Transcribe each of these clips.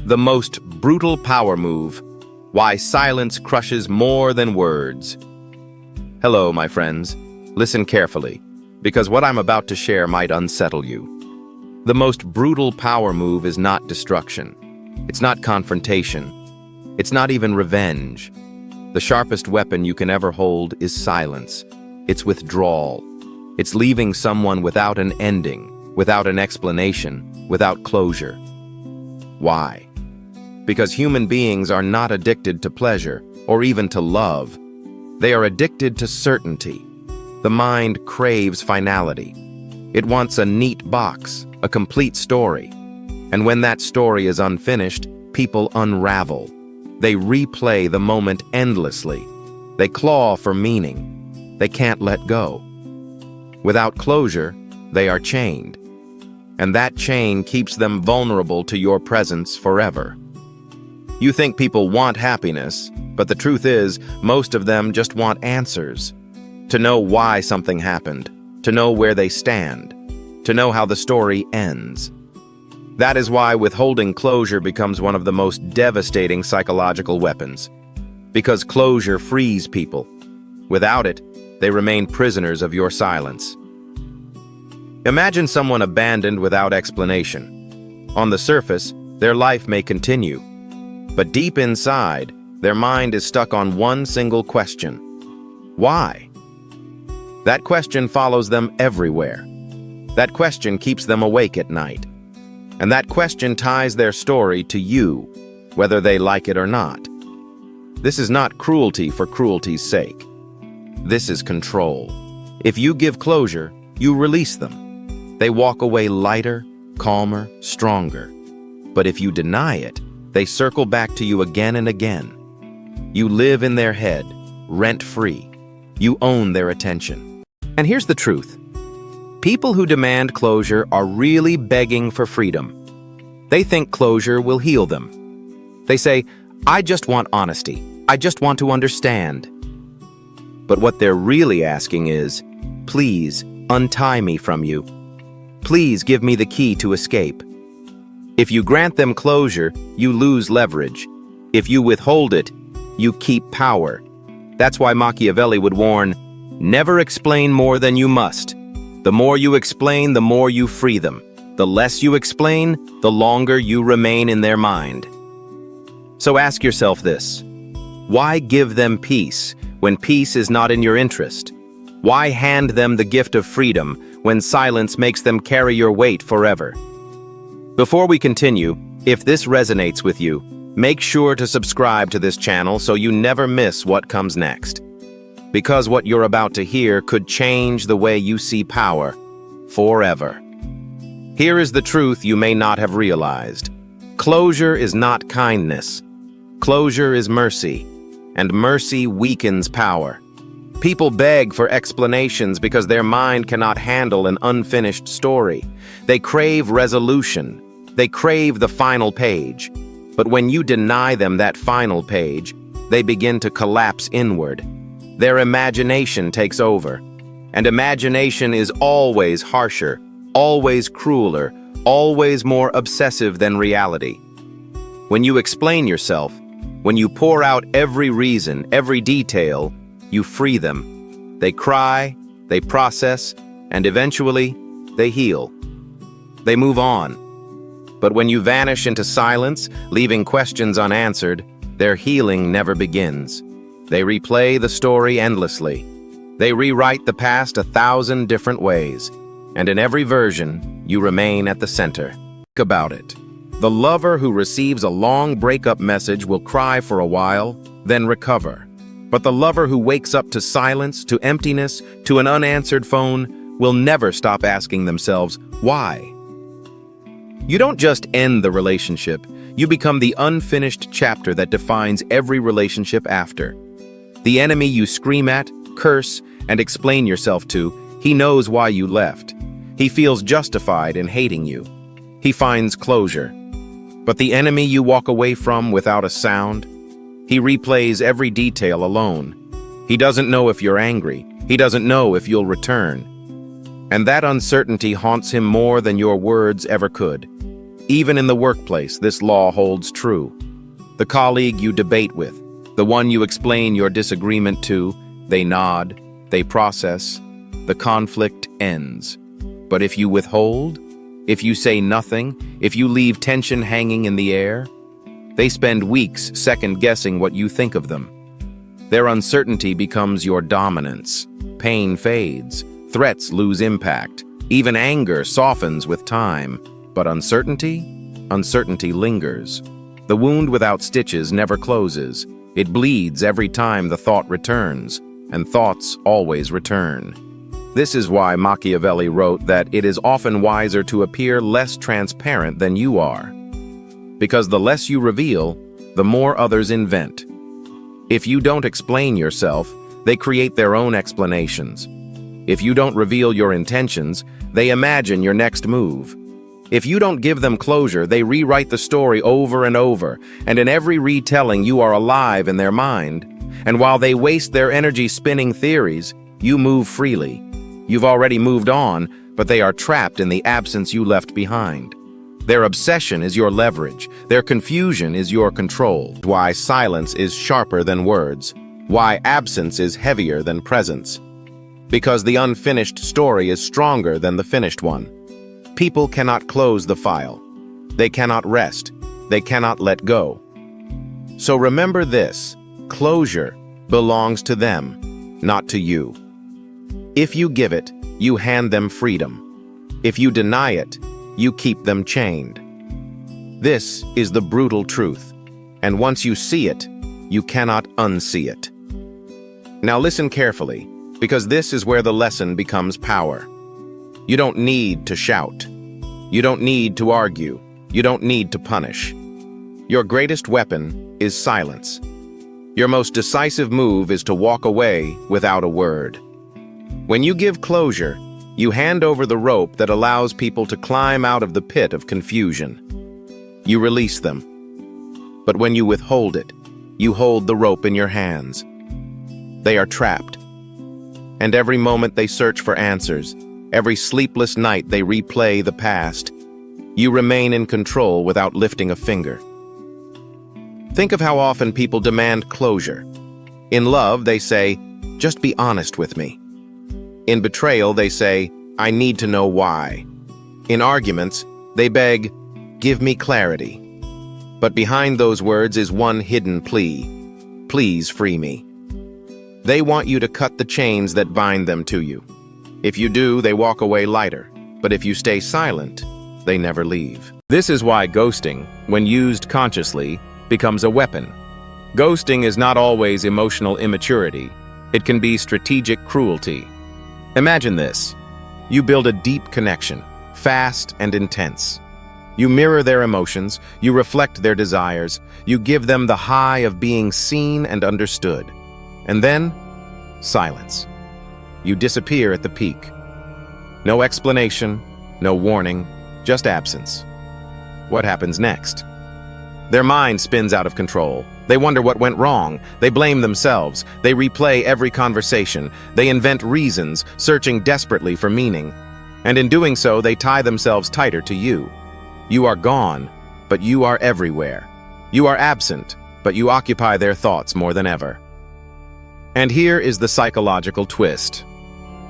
The most brutal power move. Why silence crushes more than words. Hello, my friends. Listen carefully, because what I'm about to share might unsettle you. The most brutal power move is not destruction. It's not confrontation. It's not even revenge. The sharpest weapon you can ever hold is silence. It's withdrawal. It's leaving someone without an ending, without an explanation, without closure. Why? Because human beings are not addicted to pleasure or even to love. They are addicted to certainty. The mind craves finality. It wants a neat box, a complete story. And when that story is unfinished, people unravel. They replay the moment endlessly. They claw for meaning. They can't let go. Without closure, they are chained. And that chain keeps them vulnerable to your presence forever. You think people want happiness, but the truth is, most of them just want answers. To know why something happened, to know where they stand, to know how the story ends. That is why withholding closure becomes one of the most devastating psychological weapons. Because closure frees people. Without it, they remain prisoners of your silence. Imagine someone abandoned without explanation. On the surface, their life may continue. But deep inside, their mind is stuck on one single question. Why? That question follows them everywhere. That question keeps them awake at night. And that question ties their story to you, whether they like it or not. This is not cruelty for cruelty's sake. This is control. If you give closure, you release them. They walk away lighter, calmer, stronger. But if you deny it, they circle back to you again and again. You live in their head, rent-free. You own their attention. And here's the truth. People who demand closure are really begging for freedom. They think closure will heal them. They say, I just want honesty. I just want to understand. But what they're really asking is, please untie me from you. Please give me the key to escape. If you grant them closure, you lose leverage. If you withhold it, you keep power. That's why Machiavelli would warn, never explain more than you must. The more you explain, the more you free them. The less you explain, the longer you remain in their mind. So ask yourself this. Why give them peace when peace is not in your interest? Why hand them the gift of freedom when silence makes them carry your weight forever? Before we continue, if this resonates with you, make sure to subscribe to this channel so you never miss what comes next. Because what you're about to hear could change the way you see power forever. Here is the truth you may not have realized. Closure is not kindness. Closure is mercy, and mercy weakens power. People beg for explanations because their mind cannot handle an unfinished story. They crave resolution. They crave the final page. But when you deny them that final page, they begin to collapse inward. Their imagination takes over. And imagination is always harsher, always crueler, always more obsessive than reality. When you explain yourself, when you pour out every reason, every detail, you free them. They cry, they process, and eventually, they heal. They move on. But when you vanish into silence, leaving questions unanswered, their healing never begins. They replay the story endlessly. They rewrite the past 1,000 different ways. And in every version, you remain at the center. Think about it. The lover who receives a long breakup message will cry for a while, then recover. But the lover who wakes up to silence, to emptiness, to an unanswered phone, will never stop asking themselves, why? You don't just end the relationship, you become the unfinished chapter that defines every relationship after. The enemy you scream at, curse, and explain yourself to, he knows why you left. He feels justified in hating you. He finds closure. But the enemy you walk away from without a sound, he replays every detail alone. He doesn't know if you're angry. He doesn't know if you'll return. And that uncertainty haunts him more than your words ever could. Even in the workplace, this law holds true. The colleague you debate with, the one you explain your disagreement to, they nod, they process, the conflict ends. But if you withhold, if you say nothing, if you leave tension hanging in the air, they spend weeks second-guessing what you think of them. Their uncertainty becomes your dominance. Pain fades, threats lose impact, even anger softens with time. But uncertainty lingers. The wound without stitches never closes. It bleeds every time the thought returns, and thoughts always return. This is why Machiavelli wrote that it is often wiser to appear less transparent than you are. Because the less you reveal, the more others invent. If you don't explain yourself, they create their own explanations. If you don't reveal your intentions, they imagine your next move. If you don't give them closure, they rewrite the story over and over, and in every retelling you are alive in their mind. And while they waste their energy spinning theories, you move freely. You've already moved on, but they are trapped in the absence you left behind. Their obsession is your leverage. Their confusion is your control. Why silence is sharper than words. Why absence is heavier than presence. Because the unfinished story is stronger than the finished one. People cannot close the file. They cannot rest. They cannot let go. So remember this: closure belongs to them, not to you. If you give it, you hand them freedom. If you deny it, you keep them chained. This is the brutal truth, and once you see it, you cannot unsee it. Now listen carefully, because this is where the lesson becomes power. You don't need to shout. You don't need to argue. You don't need to punish. Your greatest weapon is silence. Your most decisive move is to walk away without a word. When you give closure, you hand over the rope that allows people to climb out of the pit of confusion. You release them. But when you withhold it, you hold the rope in your hands. They are trapped. And every moment they search for answers, every sleepless night they replay the past, you remain in control without lifting a finger. Think of how often people demand closure. In love, they say, "Just be honest with me." In betrayal, they say, "I need to know why." In arguments, they beg, "Give me clarity." But behind those words is one hidden plea: "Please free me." They want you to cut the chains that bind them to you. If you do, they walk away lighter. But if you stay silent, they never leave. This is why ghosting, when used consciously, becomes a weapon. Ghosting is not always emotional immaturity. It can be strategic cruelty. Imagine this. You build a deep connection, fast and intense. You mirror their emotions, you reflect their desires, you give them the high of being seen and understood. And then, silence. You disappear at the peak. No explanation, no warning, just absence. What happens next? Their mind spins out of control. They wonder what went wrong. They blame themselves. They replay every conversation. They invent reasons, searching desperately for meaning. And in doing so, they tie themselves tighter to you. You are gone, but you are everywhere. You are absent, but you occupy their thoughts more than ever. And here is the psychological twist.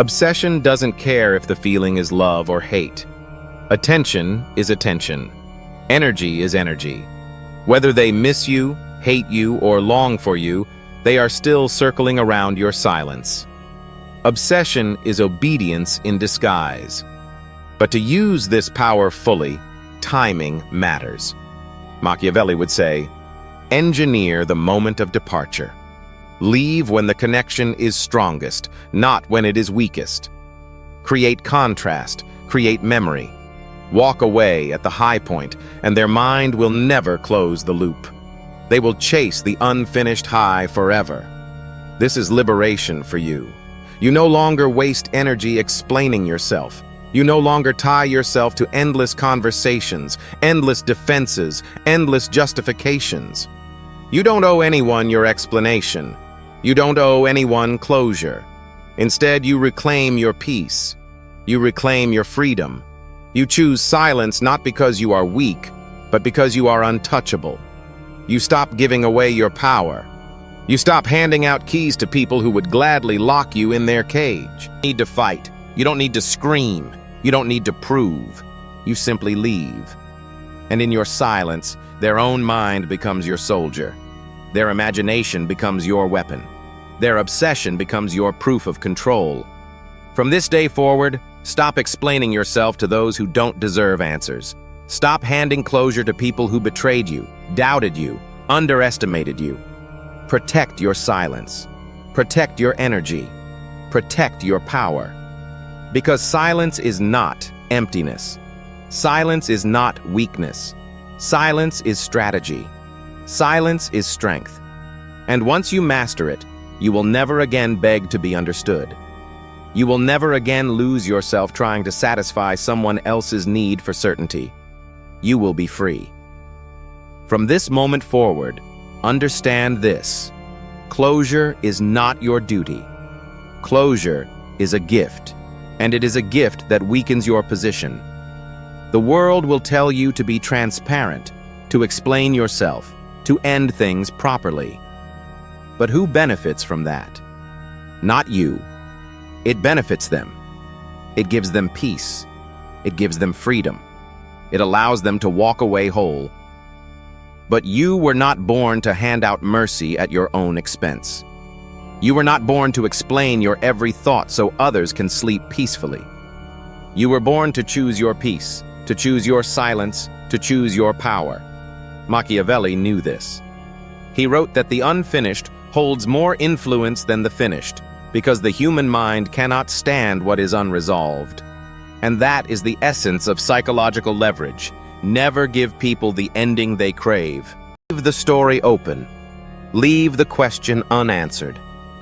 Obsession doesn't care if the feeling is love or hate. Attention is attention. Energy is energy. Whether they miss you, hate you, or long for you, they are still circling around your silence. Obsession is obedience in disguise. But to use this power fully, timing matters. Machiavelli would say, engineer the moment of departure. Leave when the connection is strongest, not when it is weakest. Create contrast, create memory. Walk away at the high point, and their mind will never close the loop. They will chase the unfinished high forever. This is liberation for you. You no longer waste energy explaining yourself. You no longer tie yourself to endless conversations, endless defenses, endless justifications. You don't owe anyone your explanation. You don't owe anyone closure. Instead, you reclaim your peace. You reclaim your freedom. You choose silence not because you are weak, but because you are untouchable. You stop giving away your power. You stop handing out keys to people who would gladly lock you in their cage. You don't need to fight. You don't need to scream. You don't need to prove. You simply leave. And in your silence, their own mind becomes your soldier. Their imagination becomes your weapon. Their obsession becomes your proof of control. From this day forward, stop explaining yourself to those who don't deserve answers. Stop handing closure to people who betrayed you, doubted you, underestimated you. Protect your silence. Protect your energy. Protect your power. Because silence is not emptiness. Silence is not weakness. Silence is strategy. Silence is strength. And once you master it, you will never again beg to be understood. You will never again lose yourself trying to satisfy someone else's need for certainty. You will be free. From this moment forward, understand this. Closure is not your duty. Closure is a gift, and it is a gift that weakens your position. The world will tell you to be transparent, to explain yourself, to end things properly. But who benefits from that? Not you. It benefits them. It gives them peace. It gives them freedom. It allows them to walk away whole. But you were not born to hand out mercy at your own expense. You were not born to explain your every thought so others can sleep peacefully. You were born to choose your peace, to choose your silence, to choose your power. Machiavelli knew this. He wrote that the unfinished holds more influence than the finished, because the human mind cannot stand what is unresolved. And that is the essence of psychological leverage. Never give people the ending they crave. Leave the story open. Leave the question unanswered.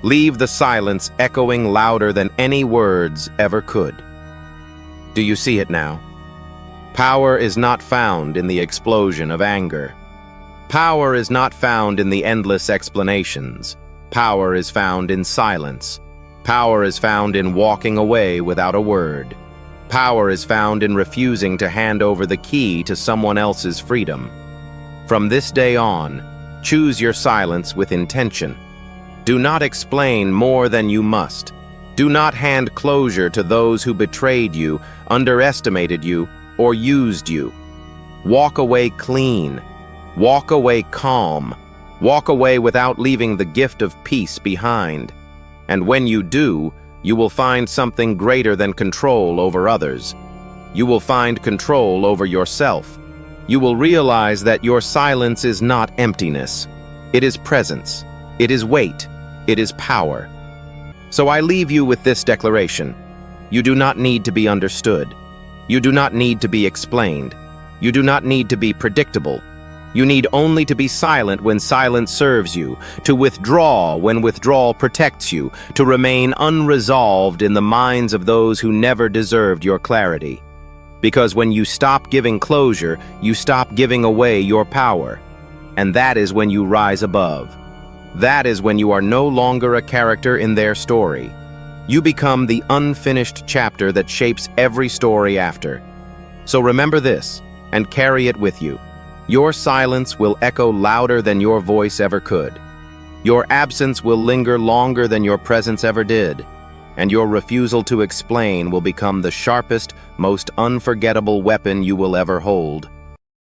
Leave the silence echoing louder than any words ever could. Do you see it now? Power is not found in the explosion of anger. Power is not found in the endless explanations. Power is found in silence. Power is found in walking away without a word. Power is found in refusing to hand over the key to someone else's freedom. From this day on, choose your silence with intention. Do not explain more than you must. Do not hand closure to those who betrayed you, underestimated you, or used you. Walk away clean. Walk away calm. Walk away without leaving the gift of peace behind. And when you do, you will find something greater than control over others. You will find control over yourself. You will realize that your silence is not emptiness. It is presence. It is weight. It is power. So I leave you with this declaration. You do not need to be understood. You do not need to be explained. You do not need to be predictable. You need only to be silent when silence serves you, to withdraw when withdrawal protects you, to remain unresolved in the minds of those who never deserved your clarity. Because when you stop giving closure, you stop giving away your power. And that is when you rise above. That is when you are no longer a character in their story. You become the unfinished chapter that shapes every story after. So remember this, and carry it with you. Your silence will echo louder than your voice ever could. Your absence will linger longer than your presence ever did. And your refusal to explain will become the sharpest, most unforgettable weapon you will ever hold.